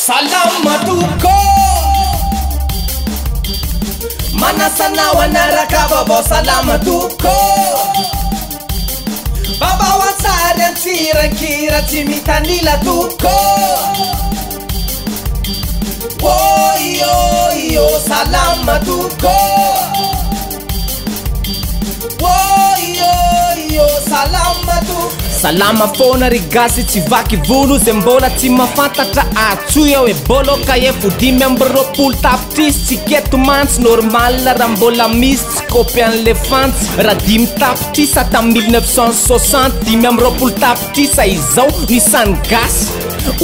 Salama tuko mana sana wanaraka baba salama tuko baba wasare tira kira timitanila tuko yo salama tuko yo salama tuko salama fona rigasi tsy vaky volo zay mbola tsy mahafantatra atsoya hoe boloka e vodimy amby roapolo tapitrisy tsy keto mantsy normal raha mbola misy tsy kopy an'le fantsy raha dimy tapitrisa tamin'ny 1960 dimy amby roapolo tapitrisa izao nisany gasy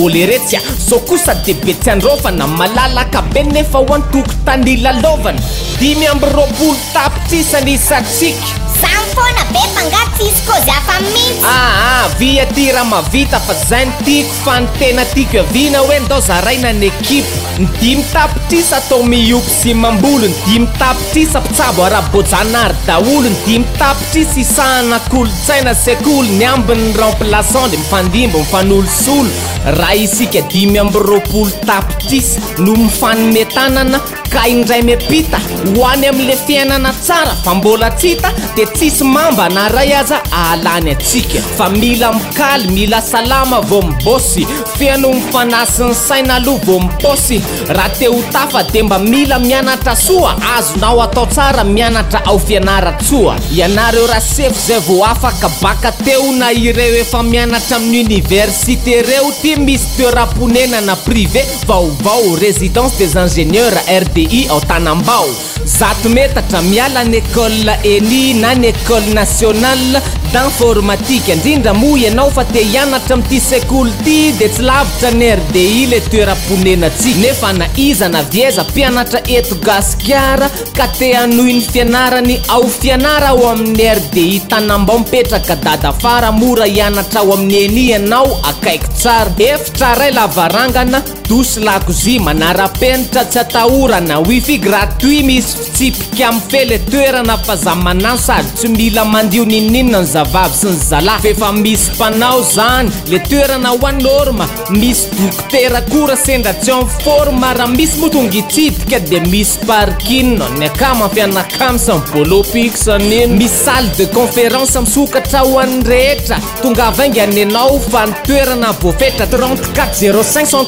oleretsya so kosa debe tsy androfana malalaka be nefa ho antoko tany lalovana dimy amby roapolo tapitrisa nisatsiky Samfona be pangatis kozy afa mintsy via tira mavita fa zay tiako fa ny tena tiako avina hoe ndao zaraina ny ekipa ny dimy tapitrisa atao miopy sy mambolo ny dimy tapitrisa mpitsabo ara-bojanary daolo ny dimy tapitrisa isahana kolotsaina sekoly ny ambiny remplaçant de mifandimbo mifanolosolo raha isika dimy amby roapolo tapitrisa no mifanometanana ka indray mepita hoany am'le fiainana tsara fa mbola tsita de tsisy mamba na ray aza alany atsika fa mila mikaly mila salama vo mibosy fiano mifanasiny saina aloha vo miposy raha teo tafa de mba mila mianatra soa azonao atao tsara mianatra ao fianaratsoa ianareo raha sefo zay vo afaka baka teo na ireo efa mianatra amin'ny université reo ty misy toeram-ponenana privé vaovao résidence des ingénieurs RDI ao Tanambao zato metatra miala ny école ENI na ny école nationale d'informatique indrindra moa ianao fa te hianatra am'ty sekoly ty de tsy lavitra ny RDI le toeram-ponenantsika nefa na iza na vieza mpianatra eto Gasikara ka te hanohy ny fianarany ao fianara ao amin'ny RDI Tanambao mipetraka dada fara mora hianatra ao amin'ny ENI ianao akaiky tsara efitra ray lavarangana douce lakozia manara-penitra tsy atahorana wifi gratuit misy fitsipika amin'ny fele toerana fa za manano sady tsy mila mandio nininona ny zavavy sy ny zala fefa misy mpanao zany le toerana ho an'ny norma misy dokotera kora sendra tsy en forma raha misy motonga itsidika de misy parking ny akama fianakamy sa mipolopiksaniny misy salle de conférence misokatra ho an'ny rehetra tonga vaingy anenao fa ny toerana voafetra 34 05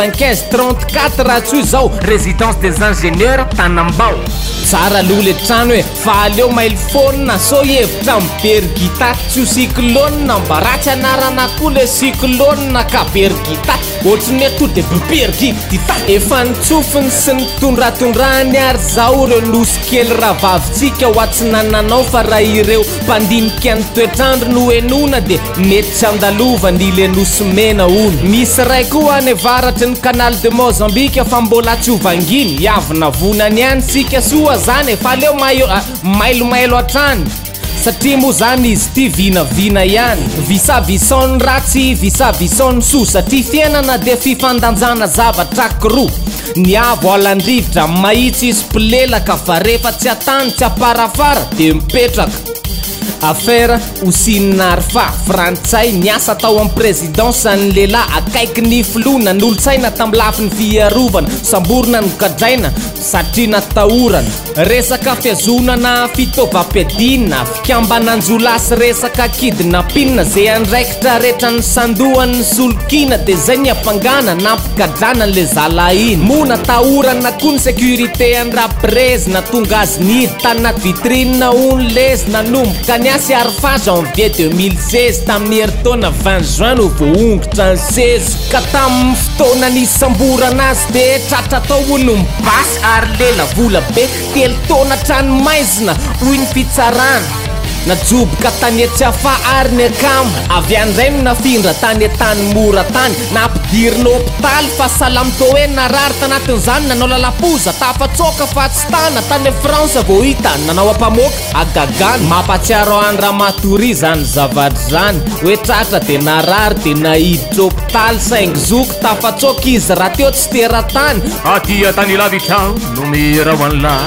95 34 raha tsoy zao résidence des ingénieurs Tanambao tsara aloha le trano hoe fa aleo mail phone so hevitra mibergita tsy ho cyclone mba ratsy anarana koa le cyclone ka bergita ohatrany to de bergita efa nitsofiny sy ny tondratondrany ary zao reo nosy kely raha vavitsika ho atsinananao fa raha ireo mpandinika ny toetrandro no enona de mety tsy andalovany le nosy mena ono misy ray koa any avaratry ny canal de Mozambique fa mbola tsy hovanginy iavina vonany ihany sika soa zany fa leo mailomailo atrany satria moa zany izy ty vinavina ihany visavisony ratsy visavisony soa satria fiainana de fifandanjana zavatra kiroa ny avo alandrivotra mahitsy izy pilelaka fa rehefa tsy atany tsy aparafara de mipetraka affaire usinarfa frantsay niasa tao amin'ny présidence ny lehilahy akaiky ny filona n'olotsaina tamin'ny lafiny fiarovana samborona ny kadraina satria natahorana resaka fiazonana fitaovam-piadina fikambananjolasy resaka kidnapina zay andraikitra rehetra ny sandohan'ny solokina de zay ny apangana nampikadrana le zalainy moa natahorana koa ny sécurité any raprezina tonga azy nidy tanaty vitrine ony lezina nomboka ny asy arfa janvier 2016 tamin'ny heritaona 20 juin no voaongotra ny 16 ka tamin'ny fotoana nisamborana azy de tratra tao no mibasy ary lela vola be telo taona tranomaizina hoy ny fitsarana najoboka tany tsy afa ary ny akamo avy andray no nafindra tany tany mora tany nampidirina hôpitaly fa salamto hoe narary tanatin'izany nanao lalapoza tafatsoka fa tsy tana tany France vao hita nanao ampamoaka agagany mampatsiaro any raha matory zany zavatra zany hoe tratra de narary de nahiditra hôpitaly saingy zoko tafatsoka izy raha teo tsy teratany atia tany lavitra no mira ho an'la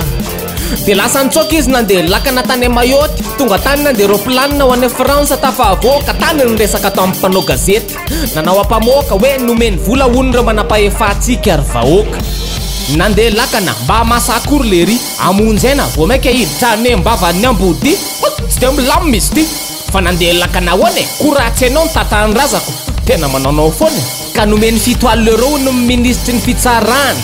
dia lasa nitsoaka izy nandeha lakana tany Mayotte tonga tany nandeha roplanina ho any France tafavoaka tany niresaka tao amin'ny mpanao gazety nanao ampamoaka hoe nomeny vola hono ireo manapa-efatsika ary vahoaka nandeha lakana mba masakory le ry amonjaina vao maika hiditra ne mbavany ambody tsy dia milamina izy ty fa nandeha lakana hoany koratsy anao nitatanrazako tena manaonao foana ka nomeny 7 euro no ministry ny fitsarana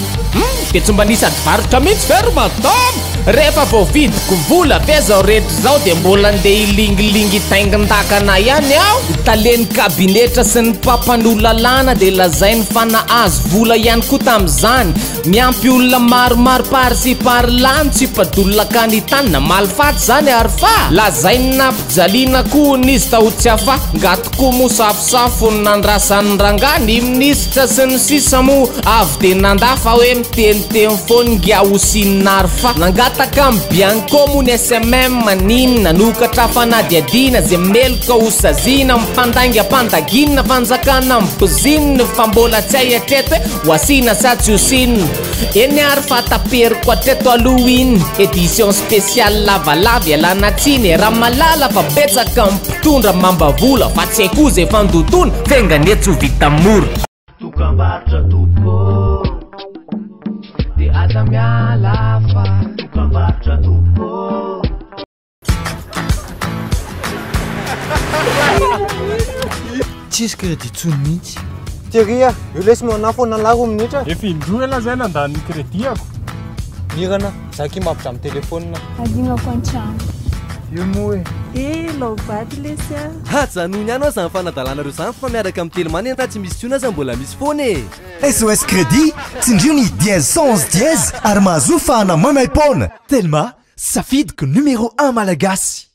dia tsy mba nisy advarotra mihitsy very madame rehefa vao vidiko vola ve zao rehetra zao dia mbola andeha hilingilingy taingin-dakana ihany aho taleny kabinetra sy ny mpampan'olalana dia lazainy fa nahazo vola ihany koa tamin'izany miampy olona maromaro pary sy parlany tsy padolakany tany na malifaty zany ary fa lazainy nampijaliana koa nizy taho tsy hafa ngatoko mosafosafo ny nandrasan'ny ranga ny minisitra sy ny sisa mo avy dia nandafa hoe miteniteny foany ngiahosinynary fa nangataka mibianko mo ny SMM maninona nokatra fanadiadiana zay meloka hosazina mpandainga mpandaginina fanjakana mipozinina fa mbola tsy hay hatreto hoe ho asina sa tsy hosinina eny ary fa taperiko hatreto aloha iny édition spéciale lavalava ialanatsiny raha malala fa betsaka mpitondra mambavola fa tsy haiko zay fandotona fenganetsy ho vita mora Tukambartra tuko Di ada mialafa Tukambartra tuko Tsisy crédit tsony mihitsy Teria, io lesy manafo nalaro minitra efa indroa ela zay nandany krediako mirana zaki mapitra amin'ny telefônina adignako an-trano io moa lovaty lesy hajanony ihany ao zany fanadalana reo zany fa miaraka amin'ny telemany anta tsy misy tiona aza mbola misy foana e SOS Crédit tsindrio ny 10 ary mahazo fahana mamaipona Telma safidyko numéro 1 malagasy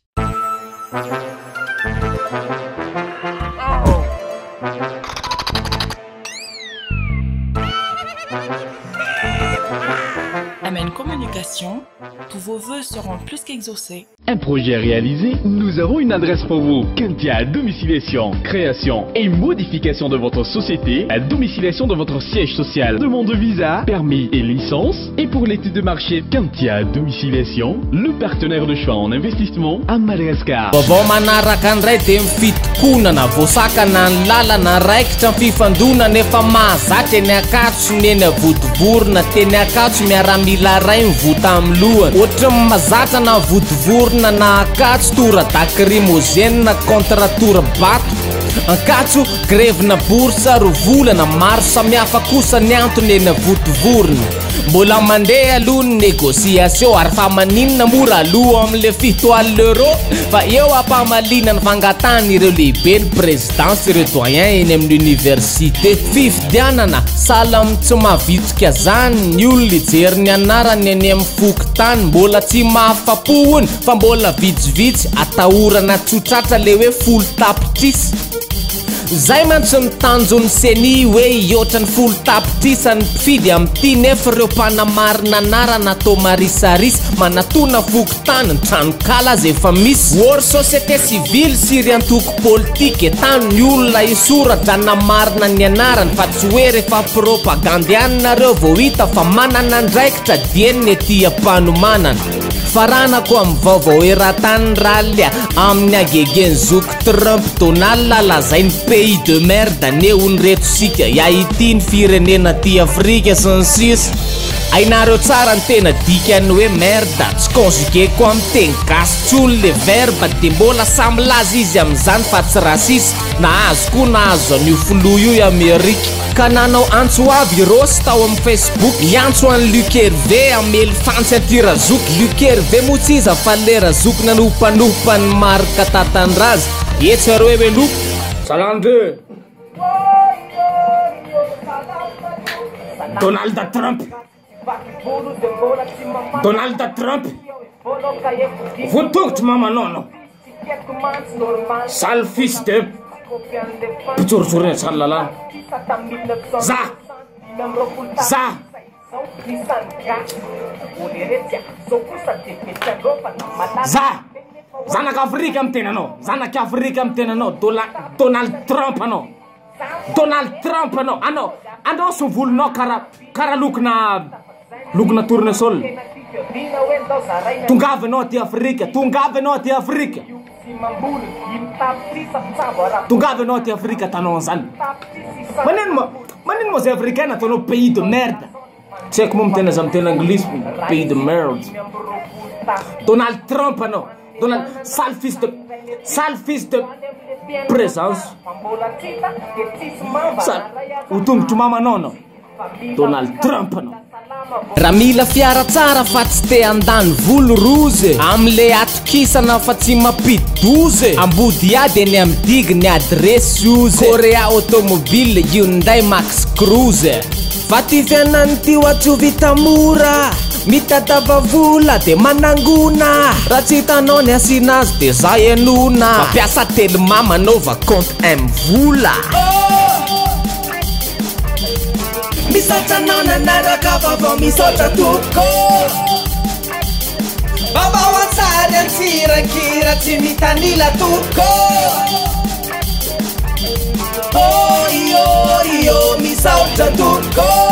Amen Communication, tous vos vœux seront plus qu'exaucés. Un projet réalisé, nous avons une adresse pour vous. Kentia Domiciliation, création et modification de votre société, à domiciliation de votre siège social, demande de visa, permis et licence. Et pour l'étude de marché, Kentia Domiciliation, le partenaire de choix en investissement à Madagascar. Vao manaraka andray dia mifitokonana voasakana ny lalana raikitra ny fifandonana efa mahazatra eny akatso ny eny vodivorona teny akatso miaramila ray mivota amin'ny lohany ohatra mahazatra na vodivorona na akatso tora dakrimozene na contratora bato akatso grevina borsa ro volana maro samihafa kosa ny antony eny vodivorona mbola mandeha aloha ny négociation ary fa maninona mora aloha amin'le 7 euro fa eo ampamalina ny fangatany ireo lehibe ny présidence ireo doyen eny amin'ny université fifidianana salamy tsy mahavitsika zany ny olona ijery ny anarany eny amin'ny fokotany mbola tsy mahafapohony fa mbola vitsivitsy atahorana tsotratra le hoe folo tapitrisa zay mantsy mitanjony seni hoe ioatra ny folo tapitrisa ny mpifidy amin'ity nefa ireo mpanamarina anarana atao marisarisa manatona fokotany ny tranokala azy efa misy or société civile sy ry antoko politika tany ny olona isoratra namarina ny anarany fa tsy hoe rehefa propagandianareo vao hita fa manana ndraikitra dieny ny ety ampanomanana faranako amin'ny vaovao eratany ralya amin'ny agegeny zoky Trump Donald lazainy pays de merde nehony reto sika Haïti ny firenena ty Afrika sy ny sisa ainareo tsara ny tena dikany hoe merde tsy conjugueko amin'ny teny gasy tsony le verbe dia mbola samy laza izy amin'izany fa tsy rasista nahazo koa nahazo an'io foloa io i Amerika ka nanao antso avy rosy tao amin'ny Facebook iantso an'ny Lukerve amely fantsy antirazoky Lukerve motsiza fa le razoky nanompanompany marika tatandraza etsy areo hoe loko salande Donald Trump vontongotry mamanono sale fils de pitsorotsorina sale lalana za zanaka Afrika amin'ny tenanao zanaka Afrika amin'ny tenanao Donald Trump anao anao sy volonao kara lokona tournesol tongavy anao ty Afrika, tongavy anao ty Afrika, tongavy anao ty Afrika tanao zany. Manino mo zay africaine ataonao pays de merde. Tsy haiko moa mitena za mitena anglisy pays de merde. Donald Trump anao, Donald sale fils de présence. Ho tongotro mamanao anao Donald Trump anao. Raha mila fiara tsara fa tsy te andany volo roze, amle atokisana fa tsy mampidi-doze, ambody ady eny amdigy ny adresy oze, Korea automobile Hyundai Max Cruiser. Fa ty fianany ty oatso vita mora, mitadava vola de manangona, raha tsy hitanao ny asinazy de zay enona, mampiasa telma manova compte M vola. Misaotra anao nanaraka vaovao misaotra toko, vaovao ansary antsirankira tsy mitanila toko. Oh, misaotra toko.